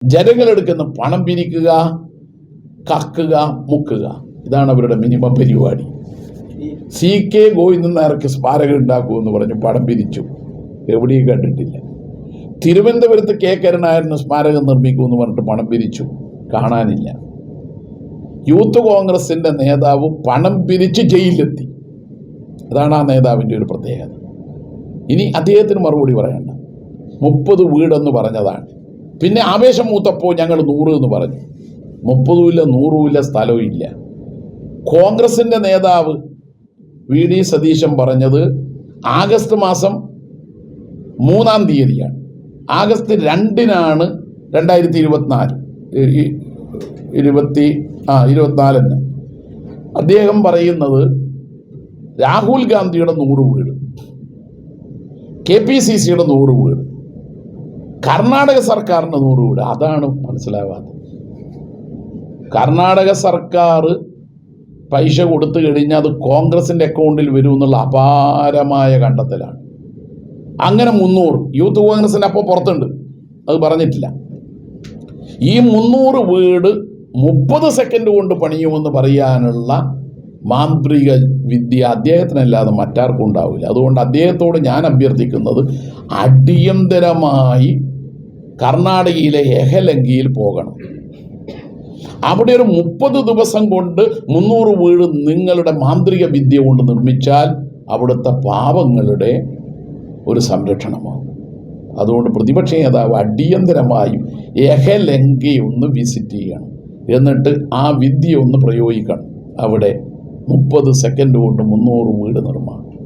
ജനങ്ങളെടുക്കുന്ന പണം പിരിക്കുക, കക്കുക, മുക്കുക. ഇതാണ് അവരുടെ മിനിമം പരിപാടി. CK ഗോവിന്ദൻ നായർക്ക് സ്മാരകം ഉണ്ടാക്കുമെന്ന് പറഞ്ഞ് പണം പിരിച്ചു, എവിടെയും കണ്ടിട്ടില്ല. തിരുവനന്തപുരത്ത് K കരുണാകരന് സ്മാരകം നിർമ്മിക്കുമെന്ന് പറഞ്ഞിട്ട് പണം പിരിച്ചു, കാണാനില്ല. യൂത്ത് കോൺഗ്രസിൻ്റെ നേതാവ് പണം പിരിച്ച് ജയിലിലെത്തി. അതാണ് ആ നേതാവിൻ്റെ ഒരു പ്രത്യേകത. ഇനി അദ്ദേഹത്തിന് മറുപടി പറയണ്ട. 30 വീടെന്ന് പറഞ്ഞതാണ്. പിന്നെ ആവേശം മൂത്തപ്പോൾ ഞങ്ങൾ 100 എന്ന് പറഞ്ഞു. 30 100 സ്ഥലവും ഇല്ല. കോൺഗ്രസിൻ്റെ നേതാവ് VD സതീശൻ പറഞ്ഞത് ആഗസ്റ്റ് മാസം 3-ാം തീയതിയാണ്. ആഗസ്റ്റ് 2-നാണ് 2024 അദ്ദേഹം പറയുന്നത് രാഹുൽ ഗാന്ധിയുടെ 100 വീട്, KPCCയുടെ 100 വീട്, കർണാടക സർക്കാരിൻ്റെ 100 വീട്. അതാണ് മനസ്സിലാവാത്തത്. കർണാടക സർക്കാർ പൈസ കൊടുത്തു കഴിഞ്ഞാൽ അത് കോൺഗ്രസിൻ്റെ അക്കൗണ്ടിൽ വരും എന്നുള്ള അപാരമായ കണ്ടെത്തലാണ്. അങ്ങനെ 300 യൂത്ത് കോൺഗ്രസിൻ്റെ അപ്പോൾ പുറത്തുണ്ട്, അത് പറഞ്ഞിട്ടില്ല. ഈ 300 വീട് 30 സെക്കൻഡ് കൊണ്ട് പണിയുമെന്ന് പറയാനുള്ള മാന്ത്രിക വിദ്യ അദ്ദേഹത്തിനല്ലാതെ മറ്റാർക്കും ഉണ്ടാവില്ല. അതുകൊണ്ട് അദ്ദേഹത്തോട് ഞാൻ അഭ്യർത്ഥിക്കുന്നത് അടിയന്തരമായി കർണാടകയിലെ എഹലങ്കിയിൽ പോകണം. അവിടെ ഒരു 30 ദിവസം കൊണ്ട് 300 വീട് നിങ്ങളുടെ മാന്ത്രിക വിദ്യ കൊണ്ട് നിർമ്മിച്ചാൽ അവിടുത്തെ പാവങ്ങളുടെ ഒരു സംരക്ഷണമാകും. അതുകൊണ്ട് പ്രതിപക്ഷ നേതാവ് അടിയന്തരമായും എഹലങ്കയൊന്ന് വിസിറ്റ് ചെയ്യണം, എന്നിട്ട് ആ വിദ്യ ഒന്ന് പ്രയോഗിക്കണം. അവിടെ 30 സെക്കൻഡ് കൊണ്ട് 300 വീട് നിർമ്മാണം.